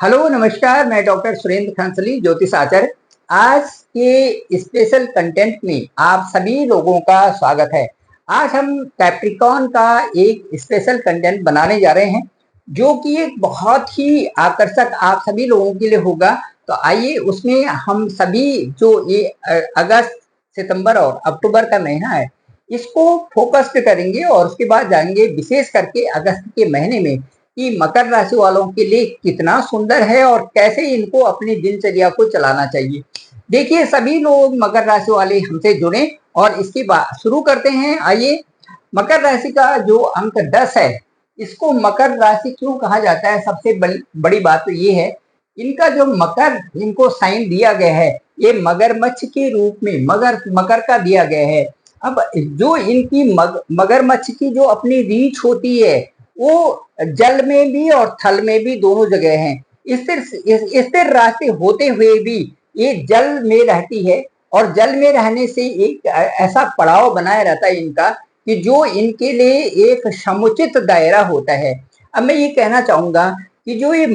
Hello नमस्कार, मैं doctor Surendra खंसली ज्योतिष आचार्य। आज के स्पेशल कंटेंट में आप सभी लोगों का स्वागत है। आज हम कैप्रिकॉन का एक स्पेशल कंटेंट बनाने जा रहे हैं जो कि एक बहुत ही आकर्षक आप सभी लोगों के लिए होगा। तो आइए उसमें हम सभी जो ये अगस्त, सितंबर और अक्टूबर का महीना है इसको फोकस्ड करेंगे और उसके बाद जाएंगे विशेष करके अगस्त के महीने में कि मकर राशि वालों के लिए कितना सुंदर है और कैसे इनको अपनी दिनचर्या को चलाना चाहिए। देखिए, सभी लोग मकर राशि वाले हमसे जुड़े और इसकी बात शुरू करते हैं। आइए, मकर राशि का जो अंक 10 है, इसको मकर राशि क्यों कहा जाता है? सबसे बड़ी बात तो ये है, इनका जो मकर इनको साइन दिया गया है ये मगरमच्छ के रूप में मकर का दिया गया है। अब जो इनकी मगरमच्छ की जो अपनी रीछ होती है वो जल में भी और थल में भी दोनों जगह हैं। स्थिर राशि होते हुए भी ये जल में रहती है और जल में रहने से एक ऐसा पड़ाव बनाया रहता है इनका कि जो इनके लिए एक समुचित दायरा होता है। अब मैं ये कहना चाहूंगा कि जो ये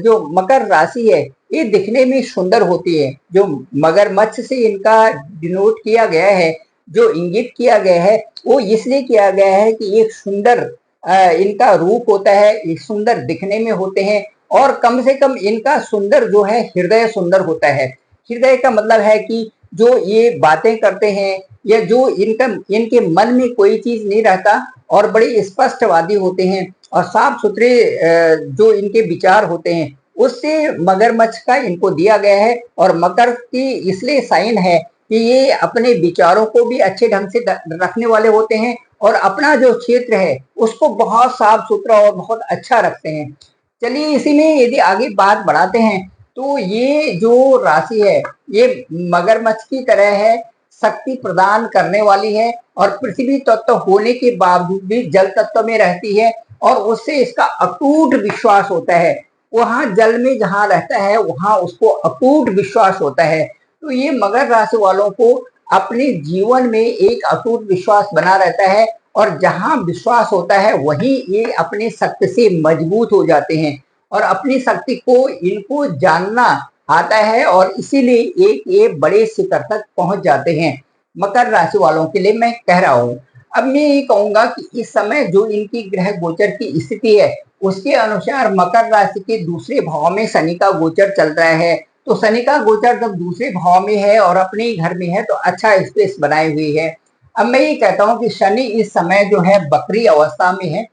जो मकर राशि है ये दिखने में सुंदर होती है। जो मगरमच्छ से इनका डिनोट किया गया है, जो इंगित किया गया है, वो इसलिए किया गया है कि एक सुंदर इनका रूप होता है, ये सुंदर दिखने में होते हैं और कम से कम इनका सुंदर जो है हृदय सुंदर होता है। हृदय का मतलब है कि जो ये बातें करते हैं या जो इनके मन में कोई चीज नहीं रहता और बड़े स्पष्टवादी होते हैं और साफ सुथरे जो इनके विचार होते हैं उससे मगरमच्छ का इनको दिया गया है। और मकर की इसलिए साइन है कि ये अपने विचारों को भी अच्छे ढंग से रखने वाले होते हैं और अपना जो क्षेत्र है उसको बहुत साफ सुथरा और बहुत अच्छा रखते हैं। चलिए, इसी में यदि आगे बात बढ़ाते हैं तो ये जो राशि है ये मगरमच्छ की तरह है, शक्ति प्रदान करने वाली है और पृथ्वी तत्व होने के बावजूद भी जल तत्व में रहती है और उससे इसका अटूट विश्वास होता है। वहां जल में जहां रहता है वहां उसको अटूट विश्वास होता है। तो ये मकर राशि वालों को अपने जीवन में एक अटूट विश्वास बना रहता है और जहां विश्वास होता है वहीं ये अपने शक्ति से मजबूत हो जाते हैं और अपनी शक्ति को इनको जानना आता है और इसीलिए एक ये बड़े शिखर तक पहुंच जाते हैं। मकर राशि वालों के लिए मैं कह रहा हूं। अब मैं ये कहूंगा कि इस समय जो इनकी ग्रह गोचर की स्थिति है उसके अनुसार मकर राशि के दूसरे भाव में शनि का गोचर चल रहा है। तो शनि का गोचर जब दूसरे भाव में है और अपने ही घर में है तो अच्छा स्पेस बनाए हुई है। अब मैं ये कहता हूँ कि शनि इस समय जो है बकरी अवस्था में है,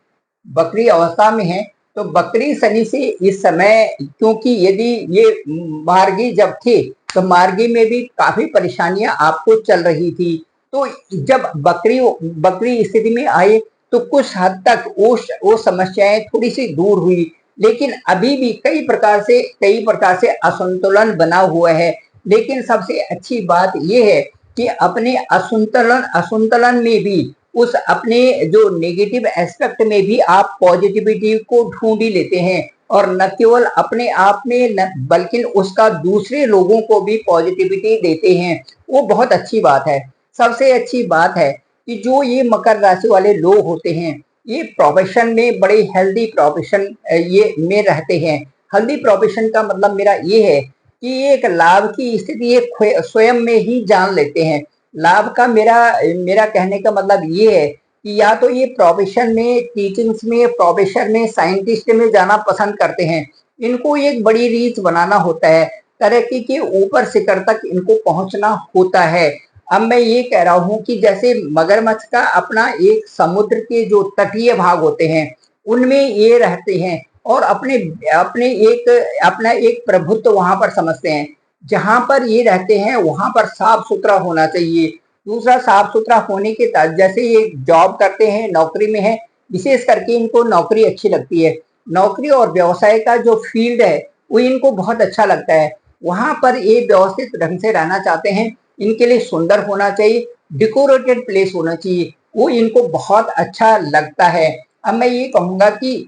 बकरी अवस्था में है। तो बकरी शनि से इस समय, क्योंकि यदि ये मार्गी जब थे तो मार्गी में भी काफी परेशानियां आपको चल रही थी। तो जब बकरी बकरी स्थिति में आए तो कुछ हद तक वो समस्याएं थोड़ी सी दूर हुई, लेकिन अभी भी कई प्रकार से असंतुलन बना हुआ है। लेकिन सबसे अच्छी बात यह है कि अपने असंतुलन असंतुलन में भी उस अपने जो नेगेटिव एस्पेक्ट में भी आप पॉजिटिविटी को ढूंढ ही लेते हैं और न केवल अपने आप में न बल्कि उसका दूसरे लोगों को भी पॉजिटिविटी देते हैं। वो बहुत अच्छी बात है। सबसे अच्छी बात है कि जो ये मकर राशि वाले लोग होते हैं ये प्रोफेशन में बड़े हेल्दी प्रोफेशन ये में रहते हैं। हेल्दी प्रोफेशन का मतलब मेरा ये है कि एक लाभ की स्थिति ये स्वयं में ही जान लेते हैं। लाभ का मेरा मेरा कहने का मतलब ये है कि या तो ये प्रोफेशन में, टीचिंग्स में, प्रोफेशन में, साइंटिस्ट में जाना पसंद करते हैं। इनको एक बड़ी रीच बनाना होता है, तरक्की के ऊपर शिखर तक इनको पहुंचना होता है। अब मैं ये कह रहा हूं कि जैसे मगरमच्छ का अपना एक समुद्र के जो तटीय भाग होते हैं उनमें ये रहते हैं और अपने अपने एक अपना एक प्रभुत्व वहां पर समझते हैं। जहां पर ये रहते हैं वहां पर साफ सुथरा होना चाहिए। दूसरा, साफ सुथरा होने के साथ जैसे ये जॉब करते हैं, नौकरी में है, विशेष करके इनको नौकरी अच्छी लगती है। नौकरी और व्यवसाय का जो फील्ड है वो इनको बहुत अच्छा लगता है। वहां पर ये व्यवस्थित ढंग से रहना चाहते हैं। इनके लिए सुंदर होना चाहिए, डिकोरेटेड प्लेस होना चाहिए, वो इनको बहुत अच्छा लगता है। अब मैं ये कहूंगा कि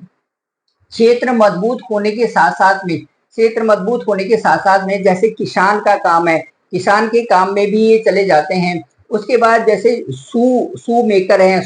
क्षेत्र मजबूत होने के साथ साथ में जैसे किसान का काम है, किसान के काम में भी ये चले जाते हैं। उसके बाद जैसे शू मेकर हैं,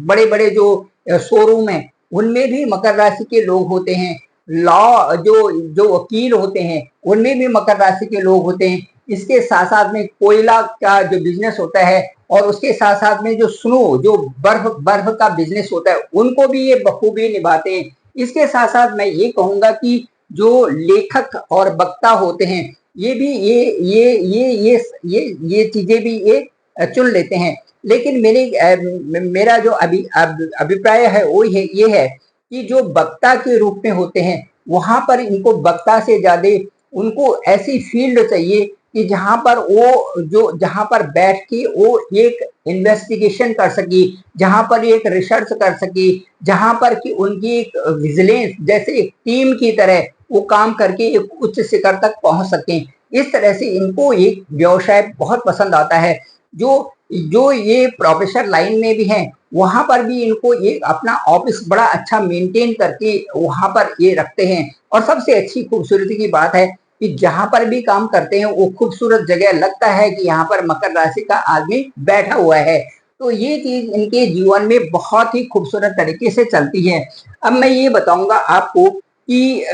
बड़े बड़े जो शोरूम है उनमें भी मकर राशि के लोग होते हैं। लॉ जो जो वकील होते हैं उनमें भी मकर राशि के लोग होते हैं। इसके साथ साथ में कोयला का जो बिजनेस होता है और उसके साथ साथ में जो स्नो जो बर्फ बर्फ का बिजनेस होता है उनको भी ये बखूबी निभाते हैं। इसके साथ साथ मैं ये कहूंगा कि जो लेखक और वक्ता होते हैं ये भी ये चीजें भी ये चुन लेते हैं। लेकिन मेरा जो अभिप्राय है वो ये है कि जो वक्ता के रूप में होते हैं वहां पर इनको वक्ता से ज्यादा उनको ऐसी फील्ड चाहिए कि जहां पर बैठ के वो एक इन्वेस्टिगेशन कर सके, जहां पर एक रिसर्च कर सके, जहां पर कि उनकी एक विजिलेंस जैसे एक टीम की तरह वो काम करके एक उच्च शिखर तक पहुंच सके। इस तरह से इनको एक व्यवसाय बहुत पसंद आता है। जो जो ये प्रोफेसर लाइन में भी हैं वहां पर भी इनको एक अपना ऑफिस बड़ा अच्छा मेंटेन करके वहां पर ये रखते हैं। और सबसे अच्छी खूबसूरती की बात है कि जहां पर भी काम करते हैं वो खूबसूरत जगह लगता है कि यहाँ पर मकर राशि का आदमी बैठा हुआ है। तो ये चीज इनके जीवन में बहुत ही खूबसूरत तरीके से चलती है। अब मैं ये बताऊंगा आपको कि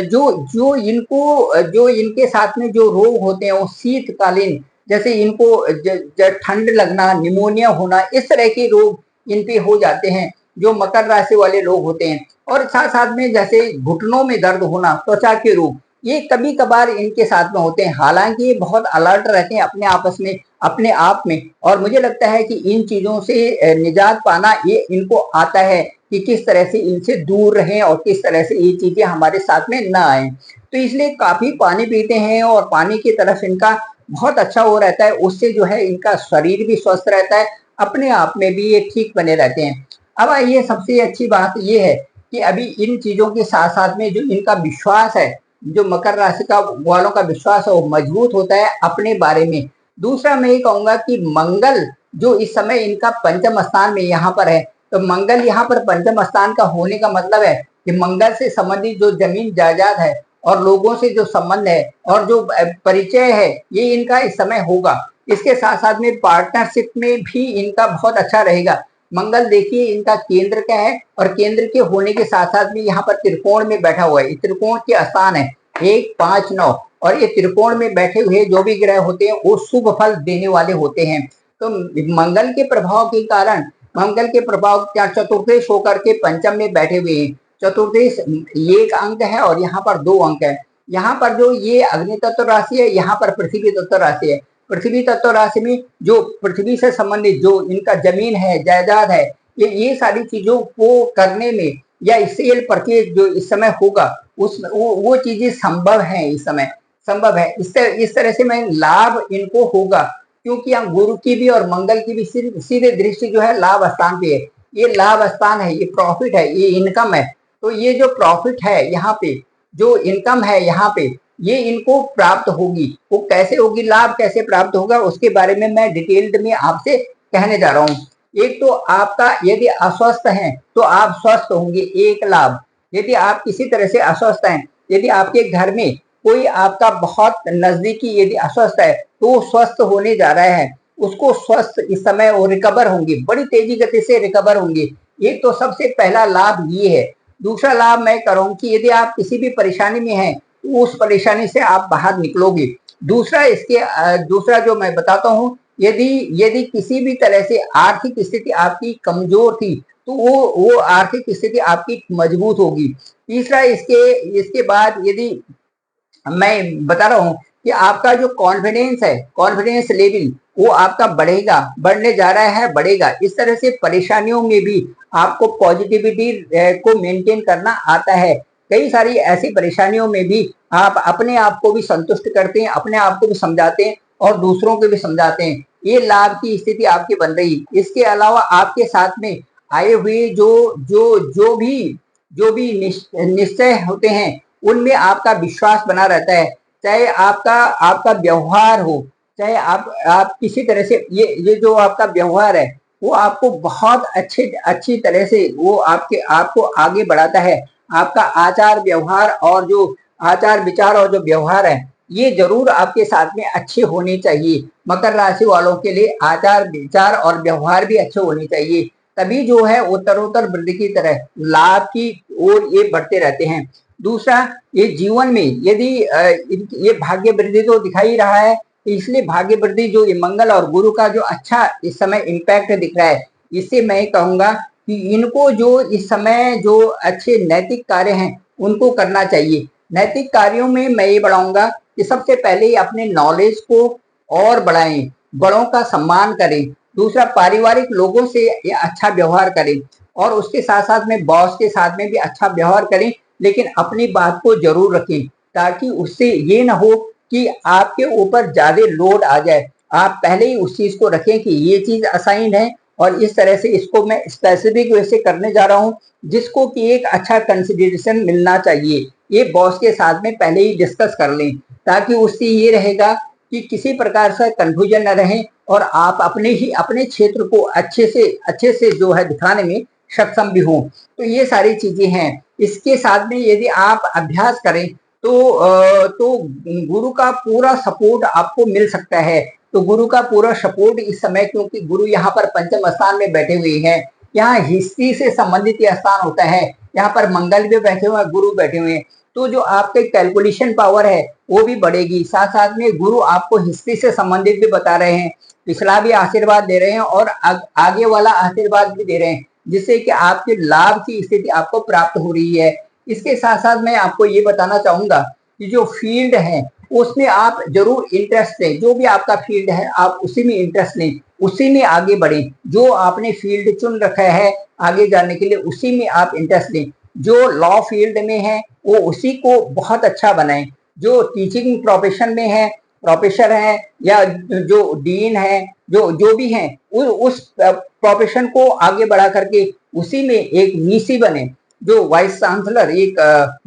जो इनके साथ में जो रोग होते हैं वो शीतकालीन जैसे इनको ठंड लगना, निमोनिया होना, इस तरह के रोग इन पे हो जाते हैं जो मकर राशि वाले लोग होते हैं। और साथ साथ में जैसे घुटनों में दर्द होना, त्वचा के रोग, ये कभी कभार इनके साथ में होते हैं। हालांकि ये बहुत अलर्ट रहते हैं अपने आपस में, अपने आप में। और मुझे लगता है कि इन चीजों से निजात पाना ये इनको आता है कि किस तरह से इनसे दूर रहें और किस तरह से ये चीजें हमारे साथ में ना आए। तो इसलिए काफी पानी पीते हैं और पानी की तरफ इनका बहुत अच्छा वो रहता है। उससे जो है इनका शरीर भी स्वस्थ रहता है, अपने आप में भी ये ठीक बने रहते हैं। अब ये सबसे अच्छी बात ये है कि अभी इन चीजों के साथ साथ में जो इनका विश्वास है, जो मकर राशि का वालों का विश्वास है वो मजबूत होता है अपने बारे में। दूसरा मैं ये कहूंगा कि मंगल जो इस समय इनका पंचम स्थान में यहाँ पर है, तो मंगल यहाँ पर पंचम स्थान का होने का मतलब है कि मंगल से संबंधित जो जमीन जायदाद है और लोगों से जो संबंध है और जो परिचय है ये इनका इस समय होगा। इसके साथ साथ में पार्टनरशिप में भी इनका बहुत अच्छा रहेगा। मंगल देखिए इनका केंद्र का है और केंद्र के होने के साथ साथ में यहाँ पर त्रिकोण में बैठा हुआ है। त्रिकोण के स्थान है 1, 5, 9 और ये त्रिकोण में बैठे हुए जो भी ग्रह होते हैं वो शुभ फल देने वाले होते हैं। तो मंगल के प्रभाव के कारण, मंगल के प्रभाव क्या चतुर्थेश होकर के पंचम में बैठे हुए हैं। चतुर्थेश एक अंक है और यहाँ पर 2 अंक है। यहाँ पर जो ये अग्नि तत्व राशि है, यहाँ पर पृथ्वी तत्व राशि है। पृथ्वी तत्व राशि में जो पृथ्वी से संबंधित जो इनका जमीन है, जायदाद है, ये सारी चीजों को करने में या सेल परचेज जो इस समय होगा उस वो चीजें संभव है, इस समय संभव है। इस तरह से मैं लाभ इनको होगा क्योंकि यहाँ गुरु की भी और मंगल की भी सीधे दृष्टि जो है लाभ स्थान पे है। ये लाभ स्थान है, ये प्रॉफिट है, ये इनकम है। तो ये जो प्रॉफिट है यहाँ पे, जो इनकम है यहाँ पे, ये इनको प्राप्त होगी। वो कैसे होगी, लाभ कैसे प्राप्त होगा उसके बारे में मैं डिटेल्ड में आपसे कहने जा रहा हूँ। एक तो आपका यदि अस्वस्थ हैं तो आप स्वस्थ होंगे, एक लाभ। यदि आप किसी तरह से अस्वस्थ हैं, यदि आपके घर में कोई आपका बहुत नजदीकी यदि अस्वस्थ है तो वो स्वस्थ होने जा रहा है, उसको स्वस्थ इस समय वो रिकवर होंगे, बड़ी तेजी गति से रिकवर होंगे। ये तो सबसे पहला लाभ ये है। दूसरा लाभ मैं करूँ कि यदि आप किसी भी परेशानी में हैं तो उस परेशानी से आप बाहर निकलोगे। दूसरा जो मैं बताता हूँ, यदि यदि किसी भी तरह से आर्थिक स्थिति आपकी कमजोर थी तो वो आर्थिक स्थिति आपकी मजबूत होगी। तीसरा इसके बाद यदि मैं बता रहा हूँ कि आपका जो कॉन्फिडेंस है, कॉन्फिडेंस लेवल वो आपका बढ़ेगा, बढ़ने जा रहा है, बढ़ेगा। इस तरह से परेशानियों में भी आपको पॉजिटिविटी को मेंटेन करना आता है। कई सारी ऐसी परेशानियों में भी आप अपने आप को भी संतुष्ट करते हैं, अपने आप को भी समझाते हैं और दूसरों को भी समझाते हैं। ये लाभ की स्थिति आपकी बन रही। इसके अलावा आपके साथ में आए हुए जो भी निश्चय होते हैं उनमें आपका विश्वास बना रहता है। चाहे आपका आपका व्यवहार हो, चाहे आप किसी तरह से ये जो आपका व्यवहार है वो आपको बहुत अच्छी तरह से वो आपको आगे बढ़ाता है। आपका आचार व्यवहार और जो आचार विचार और जो व्यवहार है ये जरूर आपके साथ में अच्छे होने चाहिए। मकर राशि वालों के लिए आचार विचार और व्यवहार भी अच्छे होने चाहिए, तभी जो है उत्तरोत्तर वृद्धि की तरह लाभ की ओर ये बढ़ते रहते हैं। दूसरा, ये जीवन में यदि ये भाग्य वृद्धि तो दिखाई रहा है, इसलिए भाग्य वृद्धि जो ये मंगल और गुरु का जो अच्छा इस समय इम्पैक्ट दिख रहा है, इससे मैं कहूंगा कि इनको जो इस समय जो अच्छे नैतिक कार्य हैं उनको करना चाहिए। नैतिक कार्यों में मैं ये बढ़ाऊंगा कि सबसे पहले अपने नॉलेज को और बढ़ाएं, बड़ों का सम्मान करें। दूसरा, पारिवारिक लोगों से ये अच्छा व्यवहार करें और उसके साथ साथ में बॉस के साथ में भी अच्छा व्यवहार करें, लेकिन अपनी बात को जरूर रखें ताकि उससे ये ना हो कि आपके ऊपर ज्यादा लोड आ जाए। आप पहले ही उस चीज को रखें कि ये चीज असाइन है और इस तरह से इसको मैं स्पेसिफिक वे से करने जा रहा हूँ, जिसको कि एक अच्छा कंसिडरेशन मिलना चाहिए। ये बॉस के साथ में पहले ही डिस्कस कर लें ताकि उससे ये रहेगा कि किसी प्रकार से कंफ्यूजन न रहे और आप अपने क्षेत्र को अच्छे से जो है दिखाने में सक्षम भी हो। तो ये सारी चीजें हैं। इसके साथ में यदि आप अभ्यास करें तो गुरु का पूरा सपोर्ट आपको मिल सकता है। तो गुरु का पूरा सपोर्ट इस समय, क्योंकि गुरु यहाँ पर पंचम स्थान में बैठे हुए हैं, यहाँ हिस्ट्री से संबंधित यह स्थान होता है, यहाँ पर मंगल भी बैठे हुए हैं, गुरु बैठे हुए हैं, तो जो आपके कैलकुलेशन पावर है वो भी बढ़ेगी। साथ साथ में गुरु आपको हिस्ट्री से संबंधित भी बता रहे हैं, पिछला भी आशीर्वाद दे रहे हैं और आगे वाला आशीर्वाद भी दे रहे हैं, जिससे कि आपके लाभ की स्थिति आपको प्राप्त हो रही है। इसके साथ साथ मैं आपको ये बताना चाहूंगा कि जो फील्ड है उसमें आप जरूर इंटरेस्ट लें। जो भी आपका फील्ड है आप उसी में इंटरेस्ट लें, उसी में आगे बढ़ें। जो आपने फील्ड चुन रखा है आगे जाने के लिए उसी में आप इंटरेस्ट लें। जो लॉ फील्ड में है वो उसी को बहुत अच्छा बनाएं। जो टीचिंग प्रोफेशन में है, प्रोफेसर है या जो डीन है, जो जो भी है उस प्रोफेशन को आगे बढ़ा करके उसी में एक वीसी बने। जो वाइस चांसलर एक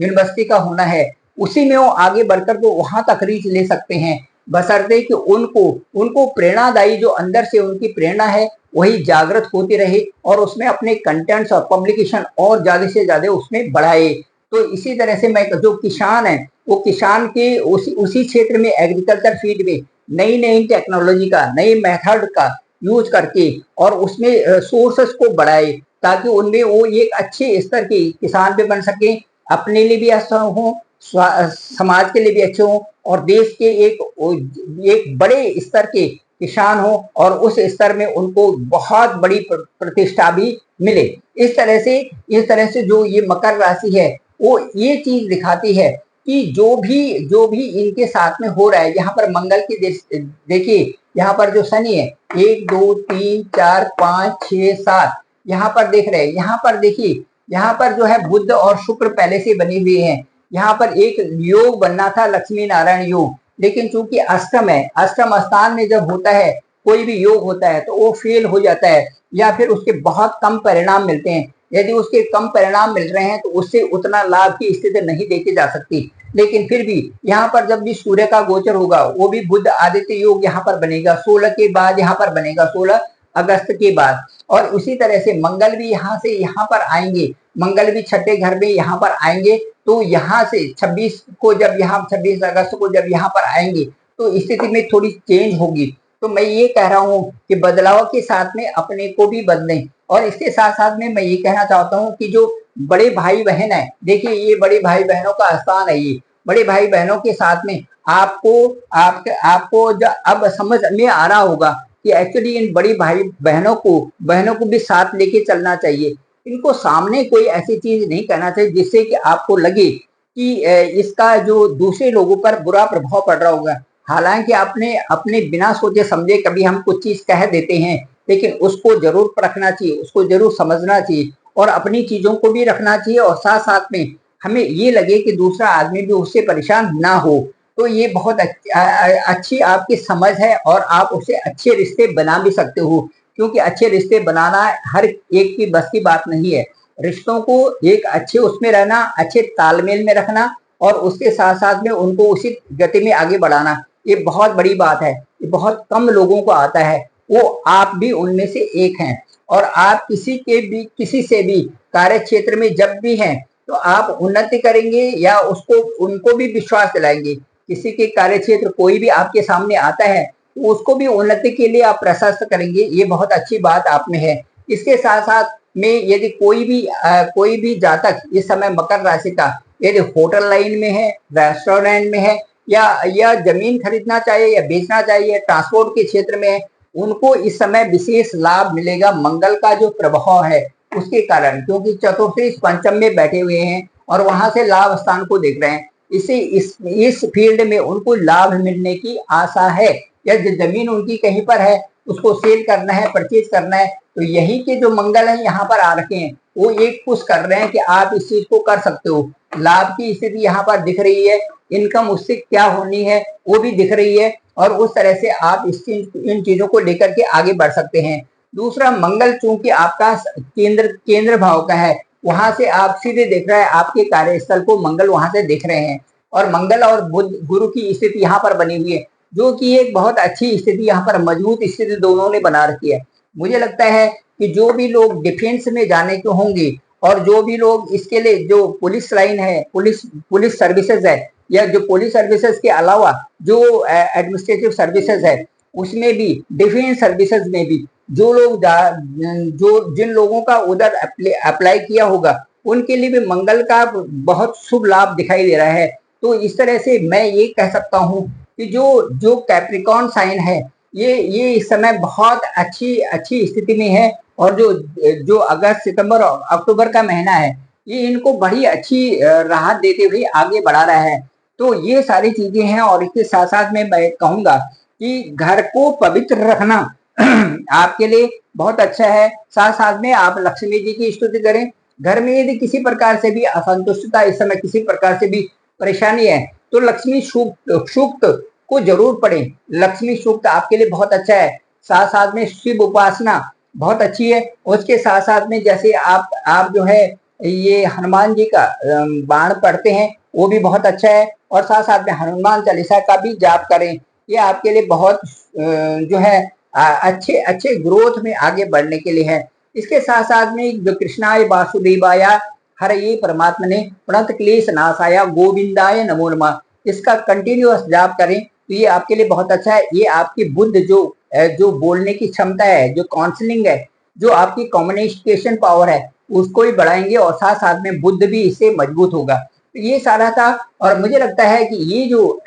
यूनिवर्सिटी का होना है उसी में वो आगे बढ़कर वो वहां तक रीच ले सकते हैं, बशर्ते कि उनको उनको प्रेरणादायी जो अंदर से उनकी प्रेरणा है वही जागृत होती रहे और उसमें अपने कंटेंट्स और पब्लिकेशन और ज्यादा से ज्यादा उसमें बढ़ाए। तो इसी तरह से मैं जो किसान है वो किसान के उसी क्षेत्र में एग्रीकल्चर फील्ड में नई नई टेक्नोलॉजी का, नई मेथड का यूज करके और उसमें सोर्सेस को बढ़ाए ताकि उनमें वो एक अच्छे स्तर के किसान भी बन सके, अपने लिए भी अच्छा हो, समाज के लिए भी अच्छे हो और देश के एक बड़े स्तर के किसान हो और उस स्तर में उनको बहुत बड़ी प्रतिष्ठा भी मिले। इस तरह से जो ये मकर राशि है वो ये चीज दिखाती है कि जो भी इनके साथ में हो रहा है। यहाँ पर मंगल की देखिए, यहाँ पर जो शनि है 1 2 3 4 5 6 7 यहाँ पर देख रहे हैं। यहाँ पर देखिए, यहाँ पर जो है बुध और शुक्र पहले से बनी हुई है। यहाँ पर एक योग बनना था लक्ष्मी नारायण योग, लेकिन चूंकि अष्टम है, अष्टम स्थान में जब होता है कोई भी योग होता है तो वो फेल हो जाता है या फिर उसके बहुत कम परिणाम मिलते हैं। यदि उसके कम परिणाम मिल रहे हैं तो उससे उतना लाभ की स्थिति नहीं देखी जा सकती। लेकिन फिर भी यहाँ पर जब भी सूर्य का गोचर होगा वो भी बुध आदित्य योग यहाँ पर बनेगा 16 के बाद, यहाँ पर बनेगा 16 अगस्त के बाद। और उसी तरह से मंगल भी यहाँ से यहाँ पर आएंगे, मंगल भी छठे घर में यहाँ पर आएंगे। तो यहाँ से 26 को जब यहाँ 26 अगस्त को जब यहाँ पर आएंगे तो स्थिति में थोड़ी चेंज होगी। तो मैं ये कह रहा हूँ कि बदलाव के साथ में अपने को भी बदलें। और इसके साथ साथ में मैं ये कहना चाहता हूँ कि जो बड़े भाई बहन है, देखिए ये बड़े भाई बहनों का स्थान है। ये बड़े भाई बहनों के साथ में आपको अब समझ में आ रहा होगा कि एक्चुअली इन बड़ी भाई बहनों को भी साथ लेके चलना चाहिए। इनको सामने कोई ऐसी चीज नहीं करना चाहिए जिससे कि आपको लगे कि इसका जो दूसरे लोगों पर बुरा प्रभाव पड़ रहा होगा। हालांकि आपने अपने बिना सोचे समझे कभी हम कुछ चीज कह देते हैं, लेकिन उसको जरूर परखना चाहिए, उसको जरूर समझना चाहिए और अपनी चीजों को भी रखना चाहिए और साथ साथ में हमें ये लगे कि दूसरा आदमी भी उससे परेशान ना हो। तो ये बहुत अच्छी आपकी समझ है और आप उससे अच्छे रिश्ते बना भी सकते हो, क्योंकि अच्छे रिश्ते बनाना हर एक की बस की बात नहीं है। रिश्तों को एक अच्छे उसमें रहना, अच्छे तालमेल में रखना और उसके साथ साथ में उनको उसी गति में आगे बढ़ाना, ये बहुत बड़ी बात है। ये बहुत कम लोगों को आता है, वो आप भी उनमें से एक हैं। और आप किसी से भी कार्य क्षेत्र में जब भी हैं तो आप उन्नति करेंगे या उनको भी विश्वास दिलाएंगे। किसी के कार्य क्षेत्र कोई भी आपके सामने आता है तो उसको भी उन्नति के लिए आप प्रशस्त करेंगे, ये बहुत अच्छी बात आप में है। इसके साथ साथ में यदि कोई भी जातक इस समय मकर राशि का यदि होटल लाइन में है, रेस्टोरेंट में है, या जमीन खरीदना चाहिए या बेचना चाहिए, ट्रांसपोर्ट के क्षेत्र में है, उनको इस समय विशेष लाभ मिलेगा मंगल का जो प्रभाव है उसके कारण, क्योंकि चतुर्थी पंचम में बैठे हुए हैं और वहां से लाभ स्थान को देख रहे हैं। इस फील्ड में उनको लाभ मिलने की आशा है, या जो जमीन उनकी कहीं पर है उसको सेल करना है, परचेज करना है, तो यही के जो मंगल है यहाँ पर आ रखे हैं, वो एक पुश कर रहे हैं कि आप इस चीज को कर सकते हो। लाभ की स्थिति यहाँ पर दिख रही है, इनकम उससे क्या होनी है वो भी दिख रही है, और उस तरह से आप इन चीजों को लेकर के आगे बढ़ सकते हैं। दूसरा, मंगल चूंकि आपका केंद्र भाव का है, वहां से आप सीधे देख रहे हैं आपके कार्यस्थल को, मंगल वहां से देख रहे हैं, और मंगल और बुध गुरु की स्थिति यहाँ पर बनी हुई है, जो कि एक बहुत अच्छी स्थिति, यहाँ पर मजबूत स्थिति दोनों ने बना रखी है। मुझे लगता है कि जो भी लोग डिफेंस में जाने के होंगे, और जो भी लोग इसके लिए जो पुलिस लाइन है, पुलिस सर्विसेज है, या जो पुलिस सर्विसेज के अलावा जो एडमिनिस्ट्रेटिव सर्विसेज है, उसमें भी, डिफेंस सर्विसेज में भी जो लोग जिन लोगों का उधर अप्लाई किया होगा, उनके लिए भी मंगल का बहुत शुभ लाभ दिखाई दे रहा है। तो इस तरह से मैं ये कह सकता हूँ कि जो कैप्रिकॉर्न साइन है, ये इस समय बहुत अच्छी स्थिति में है, और जो अगस्त सितंबर और अक्टूबर का महीना है, ये इनको बड़ी अच्छी राहत देते हुए आगे बढ़ा रहा है। तो ये सारी चीजें हैं, और इसके साथ साथ में मैं कहूंगा कि घर को पवित्र रखना आपके लिए बहुत अच्छा है। साथ साथ में आप लक्ष्मी जी की स्तुति करें। घर में यदि किसी प्रकार से भी असंतुष्टता, इस समय किसी प्रकार से भी परेशानी है, तो लक्ष्मी सूक्त को जरूर पढ़ें। लक्ष्मी सूक्त आपके लिए बहुत अच्छा है। साथ साथ में शिव उपासना बहुत अच्छी है। उसके साथ साथ में जैसे आप जो है ये हनुमान जी का बाण पढ़ते हैं, वो भी बहुत अच्छा है, और साथ साथ में हनुमान चालीसा का भी जाप करें। ये आपके लिए बहुत जो है अच्छे ग्रोथ में आगे बढ़ने के लिए है। इसके साथ साथ में जो कृष्णाय वासुदेवाया हरे परमात्मने प्रणत क्लेश नाशाया गोविंदाय नमो नमः, इसका कंटिन्यूअस जाप करें तो ये आपके लिए बहुत अच्छा है। ये आपकी बुद्ध जो बोलने की क्षमता है, जो काउंसलिंग है, जो आपकी कम्युनिकेशन पावर है, उसको ही बढ़ाएंगे, और साथ साथ में बुद्ध भी इससे मजबूत होगा। तो ये सारा था, और मुझे लगता है कि ये जो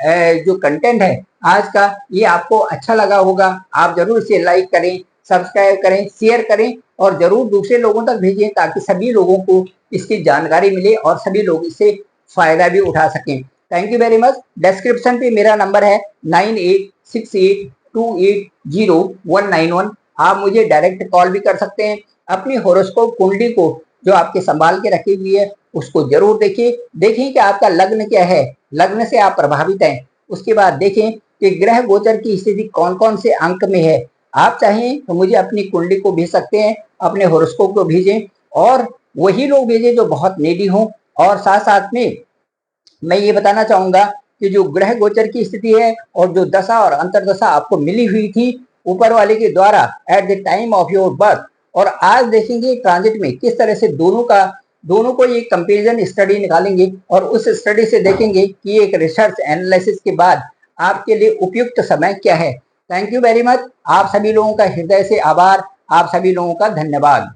कंटेंट है आज का, ये आपको अच्छा लगा होगा। आप जरूर इसे लाइक करें, सब्सक्राइब करें, शेयर करें, और जरूर दूसरे लोगों तक भेजें, ताकि सभी लोगों को इसकी जानकारी मिले और सभी लोग इससे फायदा भी उठा सकें। Thank you very much. Description पे मेरा नंबर है 9868280191। आप मुझे डायरेक्ट कॉल भी कर सकते हैं। अपनी होरोस्कोप कुंडली को जो आपके संभाल के रखी हुई है, उसको जरूर देखें कि आपका लग्न क्या है, लग्न से आप प्रभावित हैं। उसके बाद देखें कि ग्रह गोचर की स्थिति कौन कौन से अंक में है। आप चाहें तो मुझे अपनी कुंडली को भेज सकते हैं, अपने होरोस्कोप को भेजें, और वही लोग भेजें जो बहुत नेडी हों। और साथ साथ में मैं ये बताना चाहूंगा कि जो ग्रह गोचर की स्थिति है, और जो दशा और अंतरदशा आपको मिली हुई थी ऊपर वाले के द्वारा at the time of your birth, और आज देखेंगे ट्रांजिट में किस तरह से दोनों को एक कंपेरिजन स्टडी निकालेंगे, और उस स्टडी से देखेंगे कि एक रिसर्च एनालिसिस के बाद आपके लिए उपयुक्त समय क्या है। Thank you very much. आप सभी लोगों का हृदय से आभार, आप सभी लोगों का धन्यवाद।